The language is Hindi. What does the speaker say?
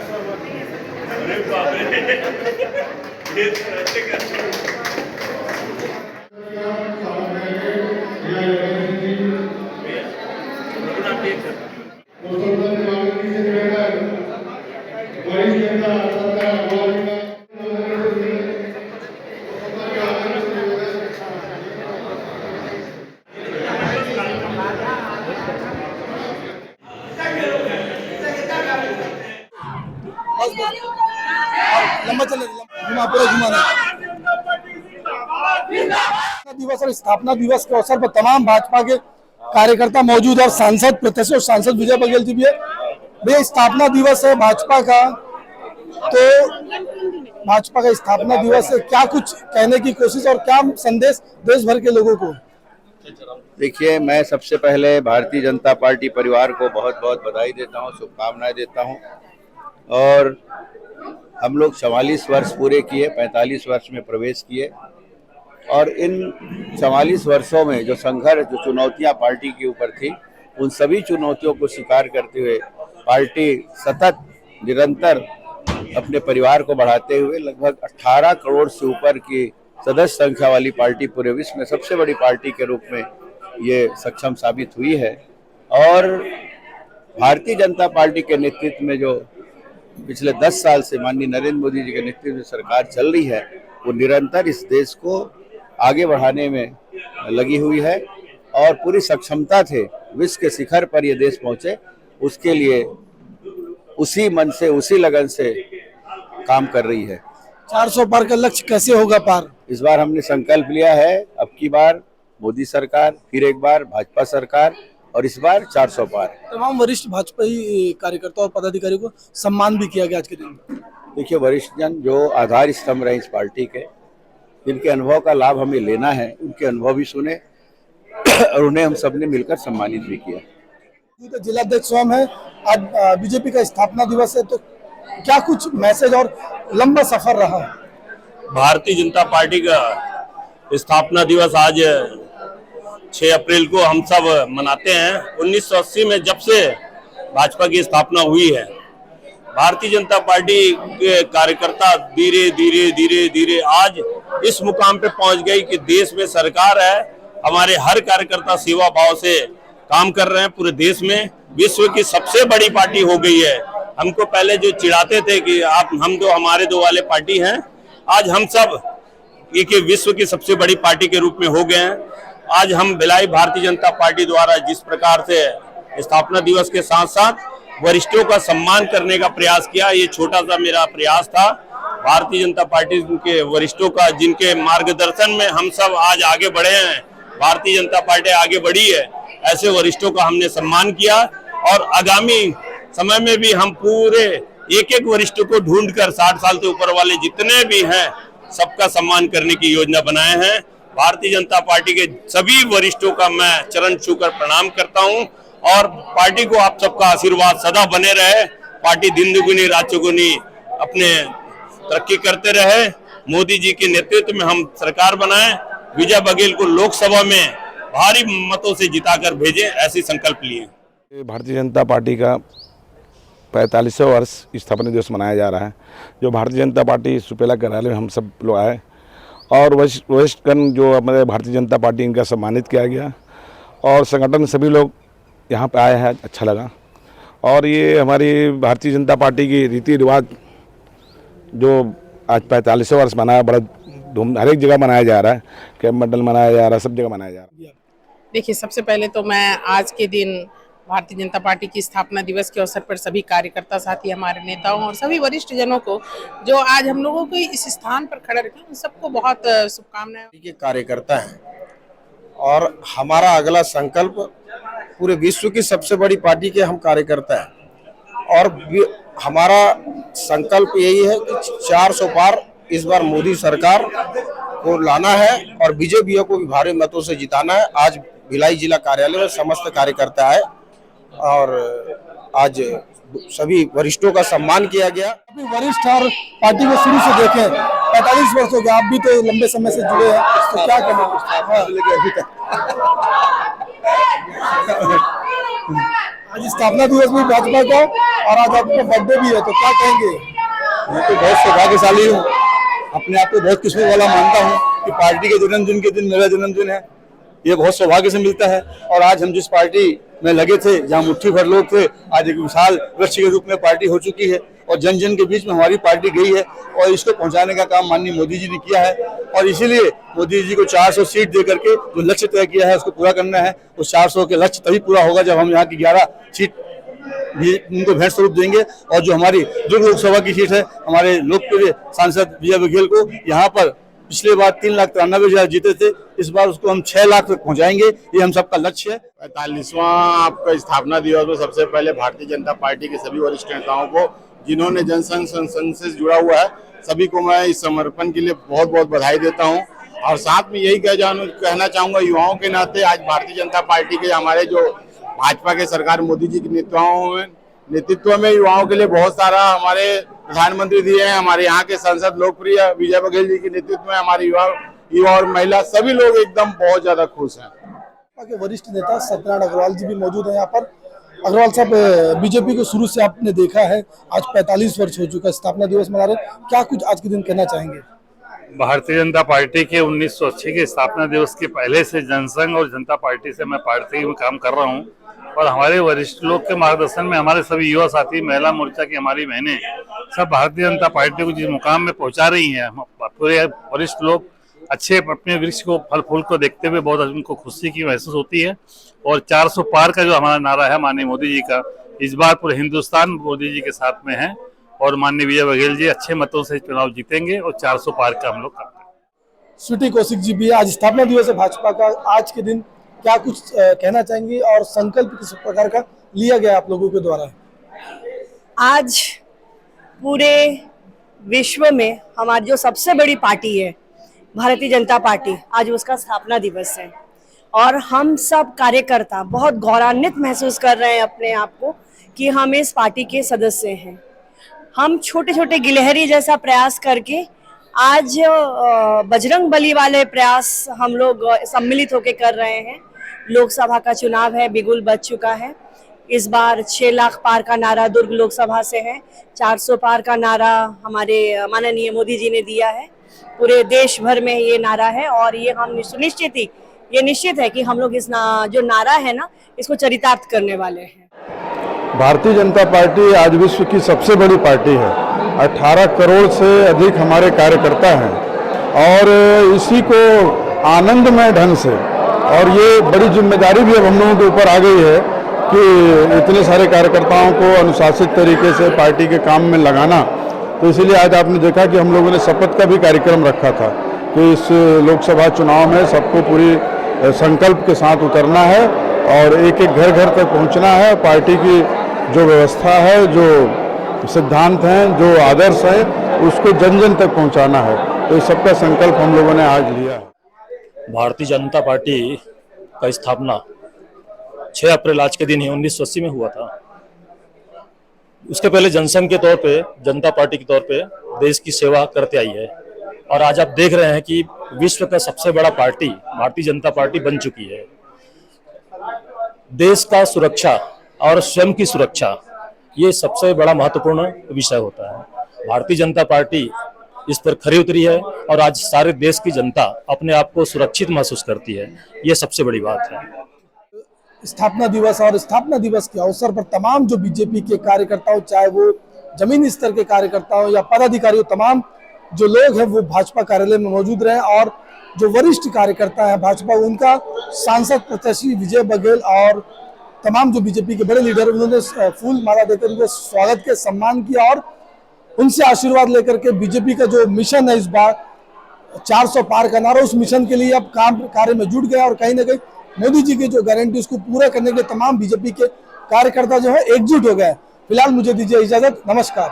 अरे बाप रे, ये तो ऐसे कैसे? लंबा चले घुमा पूरा घुमाना दिवस और स्थापना दिवस के अवसर पर तमाम भाजपा के कार्यकर्ता मौजूद और सांसद प्रत्याशी और सांसद विजय बघेल जी भी है। भैया स्थापना दिवस है भाजपा का, तो भाजपा का स्थापना दिवस है, क्या कुछ कहने की कोशिश और क्या संदेश देश भर के लोगों को? देखिए, मैं सबसे पहले भारतीय जनता पार्टी परिवार को बहुत बहुत बधाई देता हूं, शुभकामनाएं देता हूं। और हम लोग 44 वर्ष पूरे किए, 45 वर्ष में प्रवेश किए और इन 44 वर्षों में जो संघर्ष, जो चुनौतियां पार्टी के ऊपर थी, उन सभी चुनौतियों को स्वीकार करते हुए पार्टी सतत निरंतर अपने परिवार को बढ़ाते हुए लगभग 18 करोड़ से ऊपर की सदस्य संख्या वाली पार्टी पूरे विश्व में सबसे बड़ी पार्टी के रूप में ये सक्षम साबित हुई है। और भारतीय जनता पार्टी के नेतृत्व में जो पिछले 10 साल से माननीय नरेंद्र मोदी जी के नेतृत्व में सरकार चल रही है, वो निरंतर इस देश को आगे बढ़ाने में लगी हुई है और पूरी सक्षमता थे विश्व के शिखर पर ये देश पहुंचे, उसके लिए उसी मन से, उसी लगन से काम कर रही है। 400 पार का लक्ष्य कैसे होगा पार? इस बार हमने संकल्प लिया है, अब की बार मोदी सरकार, फिर एक बार भाजपा सरकार और इस बार 400 पार। तमाम वरिष्ठ भाजपा कार्यकर्ता और पदाधिकारियों को सम्मान भी किया गया आज के दिन। देखिए, वरिष्ठ जन जो आधार स्तंभ रहे इस पार्टी के, जिनके अनुभव का लाभ हमें लेना है, उनके अनुभव भी सुने और उन्हें हम सब ने मिलकर सम्मानित भी किया। जिलाध्यक्ष स्वयं है, आज बीजेपी का स्थापना दिवस है, तो क्या कुछ मैसेज और लंबा सफर रहा? भारतीय जनता पार्टी का स्थापना दिवस आज 6 अप्रैल को हम सब मनाते हैं। 1980 में जब से भाजपा की स्थापना हुई है, भारतीय जनता पार्टी के कार्यकर्ता धीरे धीरे धीरे धीरे आज इस मुकाम पे पहुंच गई कि देश में सरकार है, हमारे हर कार्यकर्ता सेवा भाव से काम कर रहे हैं। पूरे देश में विश्व की सबसे बड़ी पार्टी हो गई है। हमको पहले जो चिढ़ाते थे कि आप हम दो हमारे दो वाले पार्टी हैं, आज हम सब एक विश्व की सबसे बड़ी पार्टी के रूप में हो गए हैं। आज हम भिलाई भारतीय जनता पार्टी द्वारा जिस प्रकार से स्थापना दिवस के साथ साथ वरिष्ठों का सम्मान करने का प्रयास किया, ये छोटा सा मेरा प्रयास था। भारतीय जनता पार्टी के वरिष्ठों का, जिनके मार्गदर्शन में हम सब आज आगे बढ़े हैं, भारतीय जनता पार्टी आगे बढ़ी है, ऐसे वरिष्ठों का हमने सम्मान किया। और आगामी समय में भी हम पूरे एक एक वरिष्ठ को ढूंढकर 60 साल से ऊपर वाले जितने भी हैं सबका सम्मान करने की योजना बनाए हैं। भारतीय जनता पार्टी के सभी वरिष्ठों का मैं चरण छूकर प्रणाम करता हूं और पार्टी को आप सबका आशीर्वाद सदा बने रहे। पार्टी दिन दुगुनी रात चौगुनी अपने तरक्की करते रहे। मोदी जी के नेतृत्व में हम सरकार बनाएं, विजय बघेल को लोकसभा में भारी मतों से जिताकर भेजें, ऐसे संकल्प लिए। भारतीय जनता पार्टी का 45वां वर्ष स्थापना दिवस मनाया जा रहा है, जो भारतीय जनता पार्टी सुपेला कार्यालय में हम सब लोग आए और वरिष्ठगण जो हमारे भारतीय जनता पार्टी, इनका सम्मानित किया गया और संगठन सभी लोग यहाँ पे आए हैं, अच्छा लगा। और ये हमारी भारतीय जनता पार्टी की रीति रिवाज जो आज 45वां वर्ष मनाया, बड़ा धूम हर एक जगह मनाया जा रहा है, कैंप मंडल मनाया जा रहा है, सब जगह मनाया जा रहा है। देखिए, सबसे पहले तो मैं आज के दिन भारतीय जनता पार्टी की स्थापना दिवस के अवसर पर सभी कार्यकर्ता साथी, हमारे नेताओं और सभी वरिष्ठ जनों को जो आज हम लोगों को इस स्थान पर खड़ा रखे, उन सबको बहुत शुभकामनाएं। के कार्यकर्ता हैं और हमारा अगला संकल्प पूरे विश्व की सबसे बड़ी पार्टी के हम कार्यकर्ता हैं और हमारा संकल्प यही है कि 400 पार इस बार मोदी सरकार को लाना है और बीजेपी को भी भारी मतों से जिताना है। आज भिलाई जिला कार्यालय में समस्त कार्यकर्ता आए और आज सभी वरिष्ठों का सम्मान किया गया। अभी वरिष्ठ और पार्टी को शुरू से देखें, 45 वर्ष हो गए, आप भी तो लंबे समय से जुड़े हैं, तो क्या कहना? आज स्थापना दिवस भी भाजपा का और आज आपका बर्थडे भी है, तो क्या कहेंगे? मैं तो बहुत सौभाग्यशाली हूँ, अपने आप को बहुत किस्मत वाला मानता हूँ कि पार्टी के जन्मदिन के दिन मेरा जन्मदिन है। ये बहुत सौभाग्य से मिलता है। और आज हम जिस पार्टी में लगे थे, जहाँ मुट्ठी भर लोग थे, आज एक विशाल वृक्ष के रूप में पार्टी हो चुकी है और जन जन के बीच में हमारी पार्टी गई है और इसको पहुंचाने का काम माननीय मोदी जी ने किया है। और इसीलिए मोदी जी को 400 सीट दे करके जो लक्ष्य तय किया है उसको पूरा करना है। उस 400 के लक्ष्य तभी पूरा होगा जब हम यहाँ की 11 सीट भी उनको भेंट स्वरूप देंगे। और जो हमारी दुर्ग लोकसभा की सीट है, हमारे लोकप्रिय सांसद विजय बघेल को यहाँ पर पिछले बार 3,93,000 जीते थे, इस बार उसको हम 6 लाख तक पहुंचाएंगे। ये हम सबका लक्ष्य है। 45वां आपका स्थापना दिवस में सबसे पहले भारतीय जनता पार्टी के सभी वरिष्ठ नेताओं को, जिन्होंने जनसंघ संघ से जुड़ा हुआ है, सभी को मैं इस समर्पण के लिए बहुत बहुत बधाई देता हूं। और साथ में यही कहना चाहूंगा युवाओं के नाते, आज भारतीय जनता पार्टी के हमारे जो भाजपा के सरकार मोदी जी के नेतृत्व में युवाओं के लिए बहुत सारा हमारे प्रधानमंत्री दिए हैं। हमारे यहाँ के सांसद लोकप्रिय विजय बघेल जी के नेतृत्व में हमारे युवा और महिला सभी लोग एकदम बहुत ज्यादा खुश हैं। के वरिष्ठ नेता सत्यनारायण अग्रवाल जी भी मौजूद हैं यहाँ पर। अग्रवाल साहब, बीजेपी को शुरू से आपने देखा है, आज 45 वर्ष हो चुका है, स्थापना दिवस मना रहे, क्या कुछ आज के दिन कहना चाहेंगे? भारतीय जनता पार्टी के 1980 के स्थापना दिवस के पहले से जनसंघ और जनता पार्टी से मैं पार्टी में काम कर रहा हूं और हमारे वरिष्ठ लोग के मार्गदर्शन में हमारे सभी युवा साथी, महिला मोर्चा की हमारी बहनें सब भारतीय जनता पार्टी को जिस मुकाम में पहुंचा रही हैं, पूरे वरिष्ठ लोग अच्छे अपने वृक्ष को फल फूल को देखते हुए बहुत उनको खुशी की महसूस होती है। और 400 पार का जो हमारा नारा है माननीय मोदी जी का, इस बार पूरे हिंदुस्तान मोदी जी के साथ में है और माननीय विजय बघेल जी अच्छे मतों से चुनाव जीतेंगे और 400 पार का हम लोग करते हैं। स्वीटी कौशिक जी भी आज स्थापना दिवस है भाजपा का, आज के दिन क्या कुछ कहना चाहेंगे और संकल्प किस प्रकार का लिया गया आप लोगों के द्वारा? आज पूरे विश्व में हमारी जो सबसे बड़ी पार्टी है भारतीय जनता पार्टी, आज उसका स्थापना दिवस है और हम सब कार्यकर्ता बहुत गौरवान्वित महसूस कर रहे हैं अपने आप को कि हम इस पार्टी के सदस्य हैं। हम छोटे छोटे गिलहरी जैसा प्रयास करके आज बजरंग बली वाले प्रयास हम लोग सम्मिलित होकर कर रहे हैं। लोकसभा का चुनाव है, बिगुल बज चुका है। इस बार 6 लाख पार का नारा दुर्ग लोकसभा से है, 400 पार का नारा हमारे माननीय मोदी जी ने दिया है। पूरे देश भर में ये नारा है और ये हम निश्चित है कि हम लोग इस जो नारा है ना, इसको चरितार्थ करने वाले हैं। भारतीय जनता पार्टी आज विश्व की सबसे बड़ी पार्टी है। 18 करोड़ से अधिक हमारे कार्यकर्ता हैं और इसी को आनंदमय ढंग से, और ये बड़ी जिम्मेदारी भी अब हम लोगों के ऊपर आ गई है कि इतने सारे कार्यकर्ताओं को अनुशासित तरीके से पार्टी के काम में लगाना। तो इसीलिए आज आपने देखा कि हम लोगों ने शपथ का भी कार्यक्रम रखा था कि इस लोकसभा चुनाव में सबको पूरी संकल्प के साथ उतरना है और एक एक घर घर तक पहुंचना है। पार्टी की जो व्यवस्था है, जो सिद्धांत हैं, जो आदर्श है, उसको जन जन तक पहुंचाना है। तो इस सबका संकल्प हम लोगों ने आज लिया है। भारतीय जनता पार्टी का स्थापना 6 अप्रैल आज के दिन ही 1980 में हुआ था। उसके पहले जनसंघ के तौर पे, जनता पार्टी के तौर पे देश की सेवा करते आई है और आज आप देख रहे हैं कि विश्व का सबसे बड़ा पार्टी भारतीय जनता पार्टी बन चुकी है। देश का सुरक्षा और स्वयं की सुरक्षा, ये सबसे बड़ा महत्वपूर्ण विषय होता है। भारतीय जनता पार्टी इस पर खरी उतरी है और आज सारे देश की जनता अपने आप को सुरक्षित महसूस करती है। ये सबसे बड़ी बात है। स्थापना दिवस और स्थापना दिवस के अवसर पर तमाम जो बीजेपी के कार्यकर्ता हो, चाहे वो जमीनी स्तर के कार्यकर्ता हो या पदाधिकारी हो, तमाम जो लोग हैं वो भाजपा कार्यालय में मौजूद रहे और जो वरिष्ठ कार्यकर्ता हैं भाजपा, उनका सांसद प्रत्याशी विजय बघेल और तमाम जो बीजेपी के बड़े लीडर, उन्होंने फूल माला देकर उनके स्वागत के सम्मान किया और उनसे आशीर्वाद लेकर के बीजेपी का जो मिशन है इस बार 400 पार का नारा, उस मिशन के लिए अब कार्य में जुट गया और कहीं ना कहीं मोदी जी की जो गारंटी उसको पूरा करने के लिए तमाम बीजेपी के कार्यकर्ता जो है एकजुट हो गए। फिलहाल मुझे दीजिए इजाजत, नमस्कार।